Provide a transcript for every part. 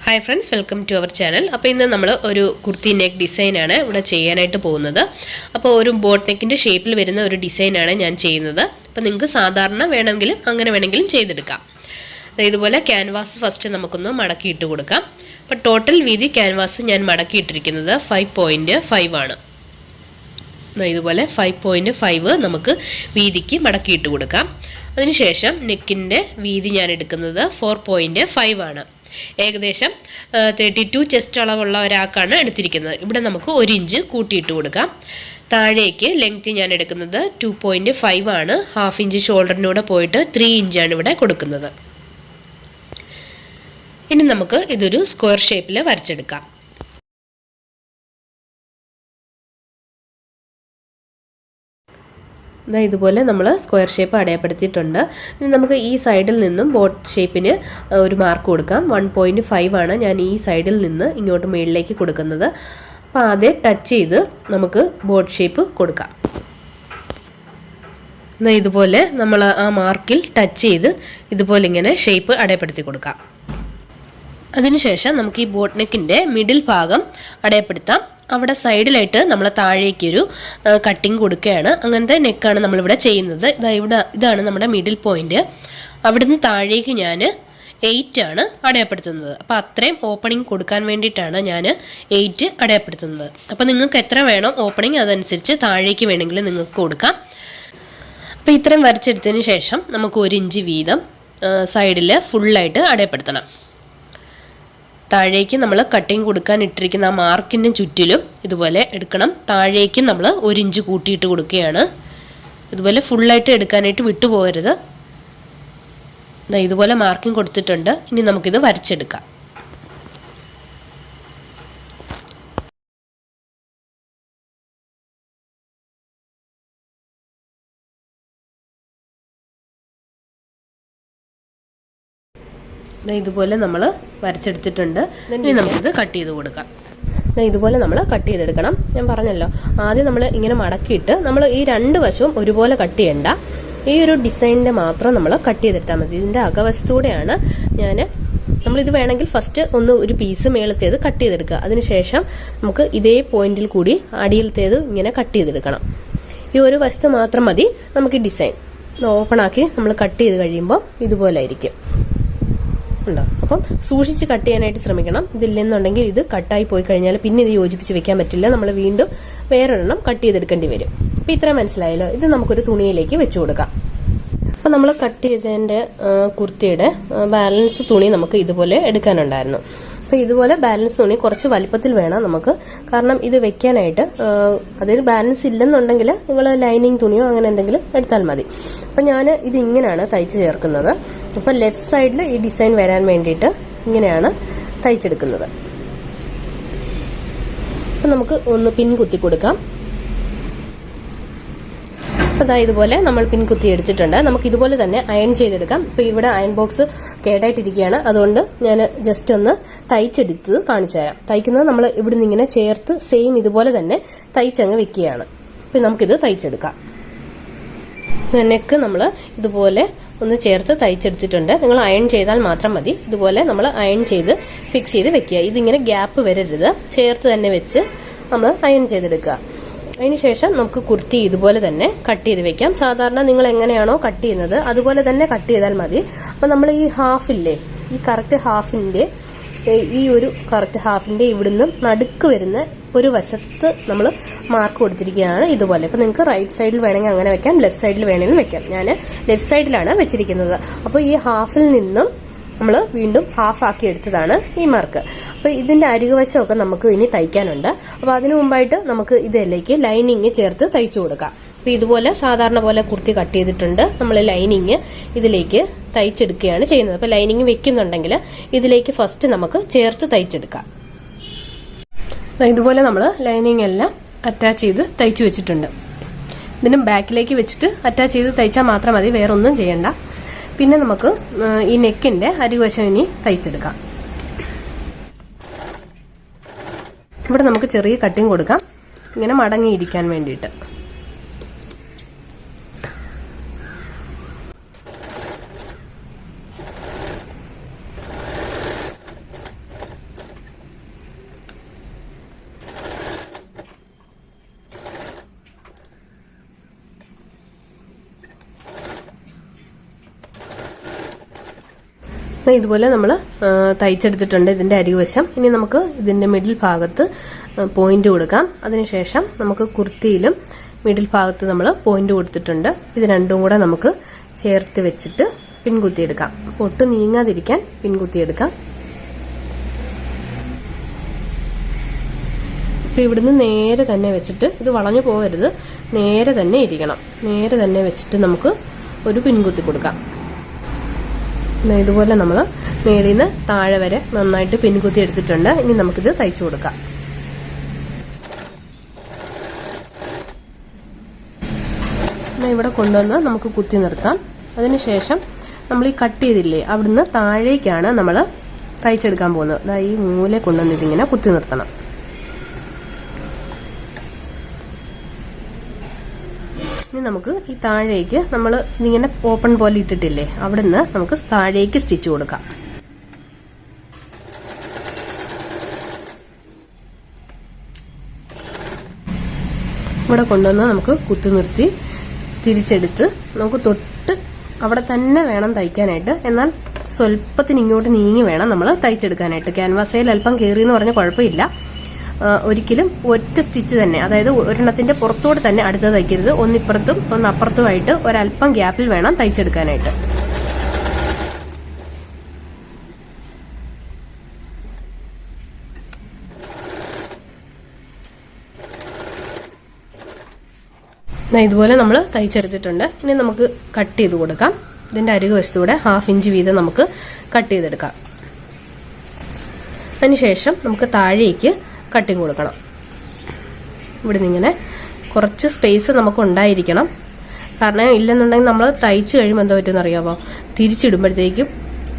Hi friends, welcome to our channel. അപ്പോൾ ഇന്ന് നമ്മൾ ഒരു കുർത്തി നെക്ക് ഡിസൈനാണ് ഇവിടെ ചെയ്യാനായിട്ട് പോകുന്നത്. അപ്പോൾ ഒരു ബോട്ട് നെക്കിൻ്റെ ഷേപ്പിൽ വരുന്ന ഒരു ഡിസൈനാണ് ഞാൻ ചെയ്യുന്നത്. അപ്പോൾ നിങ്ങൾക്ക് സാധാരണ വേണമെങ്കിലും അങ്ങനെ വേണമെങ്കിലും ചെയ്തെടുക്കാം. ഇതുപോലെ ക്യാൻവാസ് ഫസ്റ്റ് നമുക്കൊന്ന് മടക്കിയിട്ട് കൊടുക്കാം. അപ്പോൾ ടോട്ടൽ വീതി ക്യാൻവാസ് ഞാൻ മടക്കിയിട്ടിരിക്കുന്നത് 5.5 ആണ്. ഇതുപോലെ 5.5 നമുക്ക് വീതിക്ക് മടക്കിയിട്ട് കൊടുക്കാം. അതിനുശേഷം നെക്കിൻ്റെ വീതി ഞാൻ എടുക്കുന്നത് 4.5 ആണ്. ഏകദേശം 32 ചെസ്റ്റ് അളവുള്ള ഒരാൾക്കാണ് എടുത്തിരിക്കുന്നത്. ഇവിടെ നമുക്ക് 1 ഇഞ്ച് കൂട്ടിയിട്ട് കൊടുക്കാം. താഴേക്ക് ലെങ്ത് ഞാൻ എടുക്കുന്നത് 2.5 ആണ്. 1/2 ഇഞ്ച് ഷോൾഡറിനൂടെ പോയിട്ട് 3 ഇഞ്ചാണ് ഇവിടെ കൊടുക്കുന്നത്. ഇനി നമുക്ക് ഇതൊരു സ്ക്വയർ ഷേപ്പിൽ വരച്ചെടുക്കാം. ഇതുപോലെ നമ്മൾ സ്ക്വയർ ഷേപ്പ് അടയാളപ്പെടുത്തിയിട്ടുണ്ട്. ഇനി നമുക്ക് ഈ സൈഡിൽ നിന്നും ബോട്ട് ഷേപ്പിന് ഒരു മാർക്ക് കൊടുക്കാം. 1.5 ആണ് ഞാൻ ഈ സൈഡിൽ നിന്ന് ഇങ്ങോട്ട് മുകളിലേക്ക് കൊടുക്കുന്നത്. അപ്പോൾ ആദ്യം ടച്ച് ചെയ്ത് നമുക്ക് ബോട്ട് ഷേപ്പ് കൊടുക്കാം. ഇതുപോലെ നമ്മൾ ആ മാർക്കിൽ ടച്ച് ചെയ്ത് ഇതുപോലെ ഇങ്ങനെ ഷേപ്പ് അടയാളപ്പെടുത്തി കൊടുക്കാം. അതിനുശേഷം നമുക്ക് ഈ ബോട്ട് നെക്കിൻ്റെ മിഡിൽ ഭാഗം അടയാളപ്പെടുത്താം. അവിടെ സൈഡിലായിട്ട് നമ്മൾ താഴേക്കൊരു കട്ടിങ് കൊടുക്കുകയാണ്. അങ്ങനത്തെ നെക്കാണ് നമ്മളിവിടെ ചെയ്യുന്നത്. ഇതാണ് നമ്മുടെ മിഡിൽ പോയിന്റ്. അവിടുന്ന് താഴേക്ക് ഞാൻ 8 ആണ് അടയാളപ്പെടുത്തുന്നത്. അപ്പോൾ അത്രയും ഓപ്പണിംഗ് കൊടുക്കാൻ വേണ്ടിയിട്ടാണ് ഞാൻ 8 അടയാളപ്പെടുത്തുന്നത്. അപ്പോൾ നിങ്ങൾക്ക് എത്ര വേണോ ഓപ്പണിംഗ് അതനുസരിച്ച് താഴേക്ക് വേണമെങ്കിൽ നിങ്ങൾക്ക് കൊടുക്കാം. അപ്പോൾ ഇത്രയും വരച്ചെടുത്തതിന് ശേഷം നമുക്ക് 1 ഇഞ്ച് വീതം സൈഡിൽ ഫുള്ളായിട്ട് അടയാളപ്പെടുത്തണം. താഴേക്ക് നമ്മൾ കട്ടിങ് കൊടുക്കാൻ ഇട്ടിരിക്കുന്ന ആ മാർക്കിൻ്റെ ചുറ്റിലും ഇതുപോലെ എടുക്കണം. താഴേക്ക് നമ്മൾ 1 ഇഞ്ച് കൂട്ടിയിട്ട് കൊടുക്കുകയാണ്. ഇതുപോലെ ഫുള്ളായിട്ട് എടുക്കാനായിട്ട് വിട്ടുപോകരുത്. ഇതുപോലെ മാർക്കിങ് കൊടുത്തിട്ടുണ്ട്. ഇനി നമുക്കിത് വരച്ചെടുക്കാം. ഇതുപോലെ നമ്മൾ വരച്ചെടുത്തിട്ടുണ്ട്. ഇനി നമുക്കിത് കട്ട് ചെയ്ത് കൊടുക്കാം. ഇതുപോലെ നമ്മൾ കട്ട് ചെയ്തെടുക്കണം. ഞാൻ പറഞ്ഞല്ലോ, ആദ്യം നമ്മൾ ഇങ്ങനെ മടക്കിയിട്ട് നമ്മൾ ഈ 2 വശവും ഒരുപോലെ കട്ട് ചെയ്യണ്ട. ഈ ഒരു ഡിസൈനിൻ്റെ മാത്രം നമ്മൾ കട്ട് ചെയ്തെടുത്താൽ മതി. ഇതിൻ്റെ അകവശത്തൂടെയാണ് നമ്മളിത് വേണമെങ്കിൽ ഫസ്റ്റ് ഒരു പീസ് മേളത്തേത് കട്ട് ചെയ്തെടുക്കുക. അതിനുശേഷം നമുക്ക് ഇതേ പോയിന്റിൽ കൂടി അടിയിലത്തേത് ഇങ്ങനെ കട്ട് ചെയ്തെടുക്കണം. ഈ ഒരു വശത്ത് മാത്രം മതി നമുക്ക് ഡിസൈൻ. ഓപ്പൺ ആക്കി നമ്മൾ കട്ട് ചെയ്ത് കഴിയുമ്പോൾ ഇതുപോലെ ആയിരിക്കും ഉണ്ടോ. അപ്പം സൂക്ഷിച്ച് കട്ട് ചെയ്യാനായിട്ട് ശ്രമിക്കണം. ഇതില്ലെന്നുണ്ടെങ്കിൽ ഇത് കട്ടായി പോയി കഴിഞ്ഞാൽ പിന്നെ ഇത് യോജിപ്പിച്ച് വെക്കാൻ പറ്റില്ല. നമ്മൾ വീണ്ടും വേറൊരെണ്ണം കട്ട് ചെയ്തെടുക്കേണ്ടി വരും. അപ്പം ഇത്ര മനസ്സിലായല്ലോ. ഇത് നമുക്കൊരു തുണിയിലേക്ക് വെച്ചു കൊടുക്കാം. അപ്പം നമ്മൾ കട്ട് ചെയ്തതിൻ്റെ കുർത്തിയുടെ ബാലൻസ് തുണി നമുക്ക് ഇതുപോലെ എടുക്കാനുണ്ടായിരുന്നു. അപ്പോൾ ഇതുപോലെ ബാലൻസ് തുണി കുറച്ച് വലിപ്പത്തിൽ വേണം നമുക്ക്. കാരണം ഇത് വെക്കാനായിട്ട് അതിൽ ബാലൻസ് ഇല്ലെന്നുണ്ടെങ്കിൽ നിങ്ങൾ ലൈനിങ് തുണിയോ അങ്ങനെ എന്തെങ്കിലും എടുത്താൽ മതി. അപ്പം ഞാൻ ഇത് ഇങ്ങനെയാണ് തയ്ച്ച് ചേർക്കുന്നത്. അപ്പം ലെഫ്റ്റ് സൈഡിൽ ഈ ഡിസൈൻ വരാൻ വേണ്ടിയിട്ട് ഇങ്ങനെയാണ് തയ്ച്ചെടുക്കുന്നത്. അപ്പം നമുക്ക് ഒന്ന് പിൻ കുത്തി കൊടുക്കാം. അപ്പം ഇതുപോലെ നമ്മൾ പിൻ കുത്തി എടുത്തിട്ടുണ്ട്. നമുക്ക് ഇതുപോലെ തന്നെ അയൺ ചെയ്തെടുക്കാം. ഇപ്പം ഇവിടെ അയൺ ബോക്സ് കേടായിട്ടിരിക്കുകയാണ്. അതുകൊണ്ട് ഞാൻ ജസ്റ്റ് ഒന്ന് തയ്ച്ചെടുത്ത് കാണിച്ചു തരാം. തയ്ക്കുന്നത് നമ്മൾ ഇവിടുന്ന് ഇങ്ങനെ ചേർത്ത് സെയിം ഇതുപോലെ തന്നെ തയ്ച്ചങ്ങ് വെക്കുകയാണ്. അപ്പം നമുക്കിത് തയ്ച്ചെടുക്കാം. നെക്ക് നമ്മൾ ഇതുപോലെ ഒന്ന് ചേർത്ത് തയ്ച്ചെടുത്തിട്ടുണ്ട്. നിങ്ങൾ അയൺ ചെയ്താൽ മാത്രം മതി. ഇതുപോലെ നമ്മൾ അയൺ ചെയ്ത് ഫിക്സ് ചെയ്ത് വെക്കുക. ഇതിങ്ങനെ ഗ്യാപ്പ് വരരുത്. ചേർത്ത് തന്നെ വെച്ച് നമ്മൾ അയൺ ചെയ്തെടുക്കുക. അതിനുശേഷം നമുക്ക് കുർത്തി ഇതുപോലെ തന്നെ കട്ട് ചെയ്ത് വെക്കാം. സാധാരണ നിങ്ങൾ എങ്ങനെയാണോ കട്ട് ചെയ്യുന്നത് അതുപോലെ തന്നെ കട്ട് ചെയ്താൽ മതി. അപ്പം നമ്മൾ ഈ ഹാഫില്ലേ, ഈ കറക്റ്റ് ഹാഫിന്റെ ഇവിടുന്ന് നടുക്ക് വരുന്ന ഒരു വശത്ത് നമ്മൾ മാർക്ക് കൊടുത്തിരിക്കുകയാണ് ഇതുപോലെ. അപ്പം നിങ്ങൾക്ക് റൈറ്റ് സൈഡിൽ വേണമെങ്കിൽ അങ്ങനെ വെക്കാം, ലെഫ്റ്റ് സൈഡിൽ വേണമെങ്കിലും വെക്കാം. ഞാൻ ലെഫ്റ്റ് സൈഡിലാണ് വെച്ചിരിക്കുന്നത്. അപ്പോൾ ഈ ഹാഫിൽ നിന്നും നമ്മൾ വീണ്ടും ഹാഫ് ആക്കി എടുത്തതാണ് ഈ മാർക്ക്. അപ്പോൾ ഇതിന്റെ അരികുവശമൊക്കെ നമുക്ക് ഇനി തയ്ക്കാനുണ്ട്. അപ്പോൾ അതിനു മുമ്പായിട്ട് നമുക്ക് ഇതിലേക്ക് ലൈനിങ് ചേർത്ത് തയ്ച്ചു കൊടുക്കാം. അപ്പോൾ ഇതുപോലെ സാധാരണ പോലെ കുർത്തി കട്ട് ചെയ്തിട്ടുണ്ട്. നമ്മൾ ലൈനിങ് ഇതിലേക്ക് തയ്ച്ചെടുക്കുകയാണ് ചെയ്യുന്നത്. അപ്പോൾ ലൈനിങ് വെക്കുന്നുണ്ടെങ്കിൽ ഇതിലേക്ക് ഫസ്റ്റ് നമുക്ക് ചേർത്ത് തയ്ച്ചെടുക്കാം. ഇതുപോലെ നമ്മൾ ലൈനിങ് എല്ലാം അറ്റാച്ച് ചെയ്ത് തയ്ച്ചു വെച്ചിട്ടുണ്ട്. ഇതിനും ബാക്കിലേക്ക് വെച്ചിട്ട് അറ്റാച്ച് ചെയ്ത് തയ്ച്ചാൽ മാത്രം മതി, വേറൊന്നും ചെയ്യണ്ട. പിന്നെ നമുക്ക് ഈ നെക്കിന്റെ അരികുവശം ഇനി തയ്ച്ചെടുക്കാം. ഇവിടെ നമുക്ക് ചെറിയ കട്ടിങ് കൊടുക്കാം, ഇങ്ങനെ മടങ്ങിയിരിക്കാൻ വേണ്ടിയിട്ട്. ഇതുപോലെ നമ്മൾ തയ്ച്ചെടുത്തിട്ടുണ്ട് ഇതിന്റെ അരികുവശം. ഇനി നമുക്ക് ഇതിന്റെ മിഡിൽ ഭാഗത്ത് പോയിന്റ് കൊടുക്കാം. അതിനുശേഷം നമുക്ക് കുർത്തിയിലും മിഡിൽ ഭാഗത്ത് നമ്മൾ പോയിന്റ് കൊടുത്തിട്ടുണ്ട്. ഇത് രണ്ടും കൂടെ നമുക്ക് ചേർത്ത് വെച്ചിട്ട് പിൻകുത്തിയെടുക്കാം. ഒട്ടും നീങ്ങാതിരിക്കാൻ പിൻകുത്തിയെടുക്കാം. ഇപ്പൊ ഇവിടുന്ന് നേരെ തന്നെ വെച്ചിട്ട്, ഇത് വളഞ്ഞു പോകരുത്, നേരെ തന്നെ ഇരിക്കണം. നേരെ തന്നെ വെച്ചിട്ട് നമുക്ക് ഒരു പിൻകുത്തി കൊടുക്കാം. ഇതുപോലെ നമ്മൾ മേളിൽ നിന്ന് താഴെ വരെ നന്നായിട്ട് പിൻകുത്തി എടുത്തിട്ടുണ്ട്. ഇനി നമുക്കിത് തയ്ച്ചു കൊടുക്കാം. ഇവിടെ കൊണ്ടുവന്ന് നമുക്ക് കുത്തി നിർത്താം. അതിനുശേഷം നമ്മൾ ഈ കട്ട് ചെയ്തില്ലേ, അവിടുന്ന് താഴേക്കാണ് നമ്മൾ തയ്ച്ചെടുക്കാൻ പോകുന്നത്. ഈ മൂല കൊണ്ടുവന്ന് ഇതിങ്ങനെ കുത്തി നിർത്തണം. ഇനി നമുക്ക് ഈ താഴേക്ക് നമ്മൾ ഇതിങ്ങനെ ഓപ്പൺ പോലെ ഇട്ടിട്ടില്ലേ, അവിടുന്ന് നമുക്ക് താഴേക്ക് സ്റ്റിച്ച് കൊടുക്കാം. ഇവിടെ കൊണ്ടുവന്ന് നമുക്ക് കുത്തി നിർത്തി തിരിച്ചെടുത്ത് നമുക്ക് തൊട്ട് അവിടെ തന്നെ വേണം തയ്ക്കാനായിട്ട്. എന്നാൽ സ്വല്പത്തിന് ഇങ്ങോട്ട് നീങ്ങി വേണം നമ്മൾ തയ്ച്ചെടുക്കാനായിട്ട്. ക്യാൻവാസയിൽ അല്പം കയറി എന്ന് പറഞ്ഞാൽ കുഴപ്പമില്ല. ഒരിക്കലും ഒറ്റ സ്റ്റിച്ച് തന്നെ, അതായത് ഒരെണ്ണത്തിന്റെ പുറത്തോട് തന്നെ അടുത്ത് തയ്ക്കരുത്. ഒന്നിപ്പുറത്തും ഒന്നപ്പുറത്തുമായിട്ട് ഒരല്പം ഗ്യാപ്പിൽ വേണം തയ്ച്ചെടുക്കാനായിട്ട്. ഇതുപോലെ നമ്മൾ തയ്ച്ചെടുത്തിട്ടുണ്ട്. ഇനി നമുക്ക് കട്ട് ചെയ്ത് കൊടുക്കാം. ഇതിന്റെ അരികു വശത്തൂടെ 1/2 ഇഞ്ച് വീതം നമുക്ക് കട്ട് ചെയ്തെടുക്കാം. അതിനുശേഷം നമുക്ക് താഴേക്ക് കട്ടിങ് കൊടുക്കണം. ഇവിടെ നിന്ന് ഇങ്ങനെ കുറച്ച് സ്പേസ് നമുക്ക് ഉണ്ടായിരിക്കണം. കാരണം ഇല്ലെന്നുണ്ടെങ്കിൽ നമ്മൾ തയ്ച്ചു കഴിയുമ്പോൾ എന്താ പറ്റുമെന്ന് അറിയാമോ, തിരിച്ചിടുമ്പോഴത്തേക്കും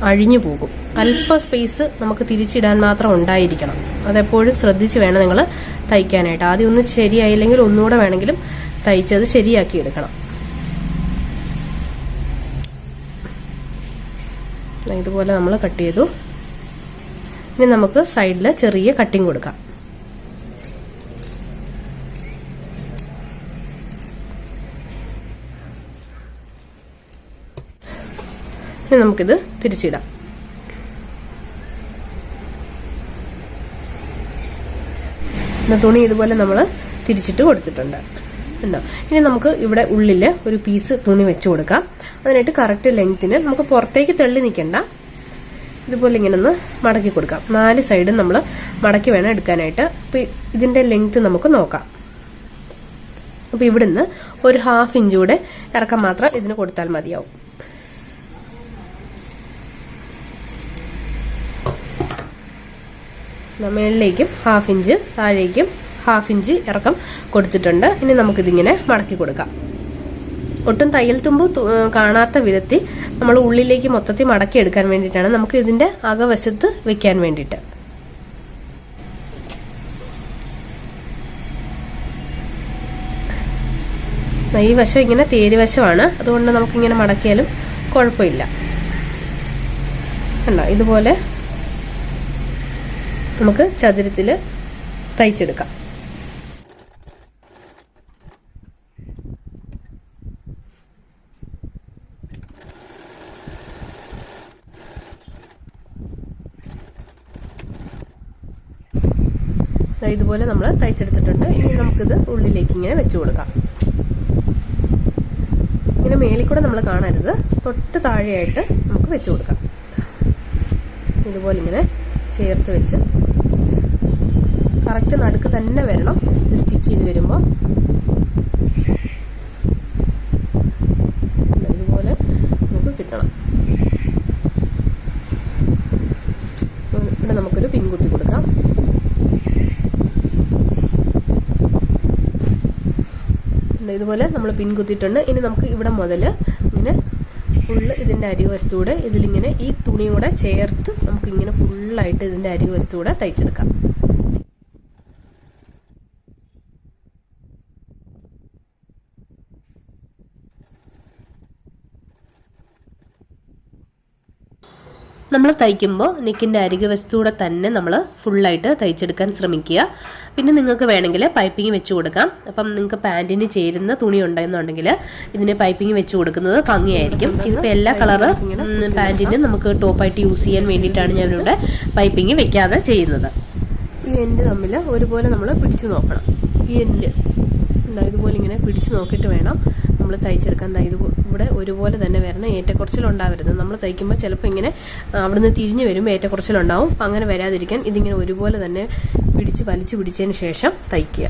അഴിഞ്ഞു പോകും. അല്പം സ്പേസ് നമുക്ക് തിരിച്ചിടാൻ മാത്രം ഉണ്ടായിരിക്കണം. അതെപ്പോഴും ശ്രദ്ധിച്ച് വേണം നിങ്ങൾ തയ്ക്കാനായിട്ട്. ആദ്യം ഒന്ന് ശരിയായില്ലെങ്കിൽ ഒന്നുകൂടെ വേണമെങ്കിലും തയ്ച്ചത് ശരിയാക്കി എടുക്കണം. ഇതുപോലെ നമ്മൾ കട്ട് ചെയ്തു. ഇനി നമുക്ക് സൈഡിൽ ചെറിയ കട്ടിങ് കൊടുക്കാം. ഇനി നമുക്കിത് തിരിച്ചിടാം. തുണി ഇതുപോലെ നമ്മൾ തിരിച്ചിട്ട് കൊടുത്തിട്ടുണ്ട്. ഇനി നമുക്ക് ഇവിടെ ഉള്ളില് ഒരു പീസ് തുണി വെച്ചു കൊടുക്കാം. അതിനായിട്ട് കറക്റ്റ് ലെങ്ത്തിന് നമുക്ക് പുറത്തേക്ക് തള്ളി നിൽക്കണ്ട, ഇതുപോലെ ഇങ്ങനെ ഒന്ന് മടക്കി കൊടുക്കാം. 4 സൈഡും നമ്മൾ മടക്കി വേണം എടുക്കാനായിട്ട്. അപ്പൊ ഇതിന്റെ ലെങ്ത് നമുക്ക് നോക്കാം. അപ്പൊ ഇവിടുന്ന് ഒരു 1/2 ഇഞ്ച് കൂടെ ഇറക്കം മാത്രം ഇതിന് കൊടുത്താൽ മതിയാവും. മേളിലേക്കും 1/2 ഇഞ്ച്, താഴേക്കും 1/2 ഇഞ്ച് ഇറക്കം കൊടുത്തിട്ടുണ്ട്. ഇനി നമുക്കിതിങ്ങനെ മടക്കി കൊടുക്കാം. ഒട്ടും തയ്യൽ തുമ്പ് കാണാത്ത വിധത്തിൽ നമ്മൾ ഉള്ളിലേക്ക് മൊത്തത്തിൽ മടക്കി എടുക്കാൻ വേണ്ടിയിട്ടാണ്, നമുക്ക് ഇതിന്റെ അകവശത്ത് വെക്കാൻ വേണ്ടിയിട്ട്. ഈ വശം ഇങ്ങനെ തേരുവശമാണ്, അതുകൊണ്ട് നമുക്കിങ്ങനെ മടക്കിയാലും കുഴപ്പമില്ല. കണ്ടോ, ഇതുപോലെ നമുക്ക് ചതുരത്തിൽ തയ്ച്ചെടുക്കാം. ഇതുപോലെ നമ്മൾ തയ്ച്ചെടുത്തിട്ടുണ്ട്. ഇനി നമുക്കിത് ഉള്ളിലേക്ക് ഇങ്ങനെ വെച്ചു കൊടുക്കാം. ഇങ്ങനെ മേളിൽ കൂടെ നമ്മൾ കാണരുത്, തൊട്ട് താഴെയായിട്ട് നമുക്ക് വെച്ചു കൊടുക്കാം. ഇതുപോലെ ഇങ്ങനെ ചേർത്ത് വെച്ച് കറക്റ്റ് നടുക്ക് തന്നെ വരണം ഇത് സ്റ്റിച്ച് ചെയ്ത് വരുമ്പോൾ. ഇതുപോലെ നമുക്ക് കിട്ടണം. ഇവിടെ നമുക്കൊരു പിൻകുത്തി കൊടുക്കാം. ഇതുപോലെ നമ്മൾ പിൻകുത്തിയിട്ടുണ്ട്. ഇനി നമുക്ക് ഇവിടെ മുതൽ ഇങ്ങനെ ഫുള്ള് ഇതിന്റെ അരികുവശത്തൂടെ ഇതിലിങ്ങനെ ഈ തുണിയൂടെ ചേർത്ത് നമുക്ക് ഇങ്ങനെ ഫുള്ളായിട്ട് ഇതിന്റെ അരികുവശത്തൂടെ തയ്ച്ചെടുക്കാം. നമ്മൾ തയ്ക്കുമ്പോൾ നെക്കിൻ്റെ അരികെ വശത്തൂടെ തന്നെ നമ്മൾ ഫുള്ളായിട്ട് തയ്ച്ചെടുക്കാൻ ശ്രമിക്കുക. പിന്നെ നിങ്ങൾക്ക് വേണമെങ്കിൽ പൈപ്പിംഗ് വെച്ച് കൊടുക്കാം. അപ്പം നിങ്ങൾക്ക് പാൻറ്റിന് ചേരുന്ന തുണി ഉണ്ടെന്നുണ്ടെങ്കിൽ ഇതിന് പൈപ്പിംഗ് വെച്ച് കൊടുക്കുന്നത് ഭംഗിയായിരിക്കും. ഇതിപ്പോൾ എല്ലാ കളറ് പാൻറ്റിനും നമുക്ക് ടോപ്പായിട്ട് യൂസ് ചെയ്യാൻ വേണ്ടിയിട്ടാണ് ഞാനിവിടെ പൈപ്പിംഗ് വെക്കാതെ ചെയ്യുന്നത്. ഈ എൻഡ് തമ്മിൽ ഒരുപോലെ നമ്മൾ പിടിച്ചു നോക്കണം. ഈ എൻഡ് ഇതുപോലെ ഇങ്ങനെ പിടിച്ചു നോക്കിയിട്ട് വേണം നമ്മൾ തയ്ച്ചെടുക്കാൻ. ഇവിടെ ഒരുപോലെ തന്നെ വരണം, ഏറ്റക്കുറച്ചിലുണ്ടാവരുത്. നമ്മൾ തയ്ക്കുമ്പോൾ ചിലപ്പോൾ ഇങ്ങനെ അവിടുന്ന് തിരിഞ്ഞു വരുമ്പോൾ ഏറ്റക്കുറച്ചിലുണ്ടാവും. അപ്പം അങ്ങനെ വരാതിരിക്കാൻ ഇതിങ്ങനെ ഒരുപോലെ തന്നെ വലിച്ചു പിടിച്ചതിന് ശേഷം തയ്ക്കുക.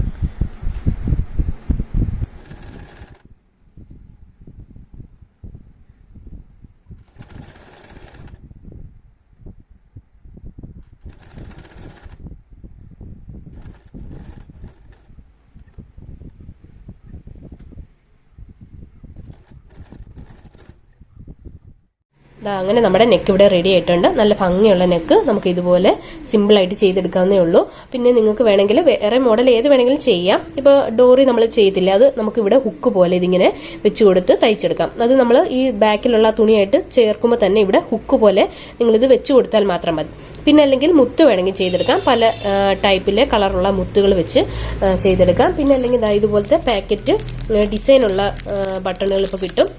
അങ്ങനെ നമ്മുടെ നെക്ക് ഇവിടെ റെഡി ആയിട്ടുണ്ട്. നല്ല ഭംഗിയുള്ള നെക്ക് നമുക്ക് ഇതുപോലെ സിമ്പിളായിട്ട് ചെയ്തെടുക്കാവുന്നേ ഉള്ളൂ. പിന്നെ നിങ്ങൾക്ക് വേണമെങ്കിൽ വേറെ മോഡൽ ഏത് വേണമെങ്കിലും ചെയ്യാം. ഇപ്പോൾ ഡോറി നമ്മൾ ചെയ്തില്ല, അത് നമുക്ക് ഇവിടെ ഹുക്ക് പോലെ ഇതിങ്ങനെ വെച്ച് കൊടുത്ത് തയ്ച്ചെടുക്കാം. അത് നമ്മൾ ഈ ബാക്കിലുള്ള തുണിയായിട്ട് ചേർക്കുമ്പോൾ തന്നെ ഇവിടെ ഹുക്ക് പോലെ നിങ്ങളിത് വെച്ച് കൊടുത്താൽ മാത്രം മതി. പിന്നെ അല്ലെങ്കിൽ മുത്ത് വേണമെങ്കിൽ ചെയ്തെടുക്കാം. പല ടൈപ്പിലെ കളറുള്ള മുത്തുകൾ വെച്ച് ചെയ്തെടുക്കാം. പിന്നെ അല്ലെങ്കിൽ ഇതുപോലത്തെ പാക്കറ്റ് ഡിസൈനുള്ള ബട്ടണുകൾ ഇപ്പോൾ കിട്ടും.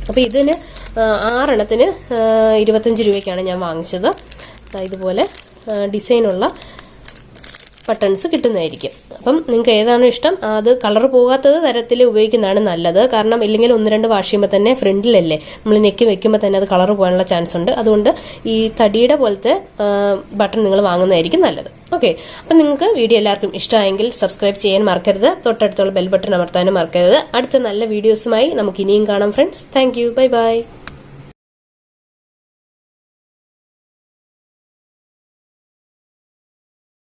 അപ്പോൾ ഇതിന് 6 എണ്ണത്തിന് 25 രൂപയ്ക്കാണ് ഞാൻ വാങ്ങിച്ചത്. ഇതുപോലെ ഡിസൈനുള്ള ബട്ടൺസ് കിട്ടുന്നതായിരിക്കും. അപ്പം നിങ്ങൾക്ക് ഏതാണോ ഇഷ്ടം അത് കളർ പോകാത്തത് തരത്തിൽ ഉപയോഗിക്കുന്നതാണ് നല്ലത്. കാരണം ഇല്ലെങ്കിൽ 1-2 വാഷ് ചെയ്യുമ്പോൾ തന്നെ ഫ്രണ്ടിലല്ലേ നമ്മൾ നെക്ക് വെക്കുമ്പോൾ തന്നെ അത് കളർ പോകാനുള്ള ചാൻസ് ഉണ്ട്. അതുകൊണ്ട് ഈ തടിയുടെ പോലത്തെ ബട്ടൺ നിങ്ങൾ വാങ്ങുന്നതായിരിക്കും നല്ലത്. ഓക്കെ, അപ്പം നിങ്ങൾക്ക് വീഡിയോ എല്ലാവർക്കും ഇഷ്ടമായെങ്കിൽ സബ്സ്ക്രൈബ് ചെയ്യാൻ മറക്കരുത്. തൊട്ടടുത്തുള്ള ബെൽ ബട്ടൺ അമർത്താനും മറക്കരുത്. അടുത്ത നല്ല വീഡിയോസുമായി നമുക്ക് ഇനിയും കാണാം friends. Thank you. Bye bye.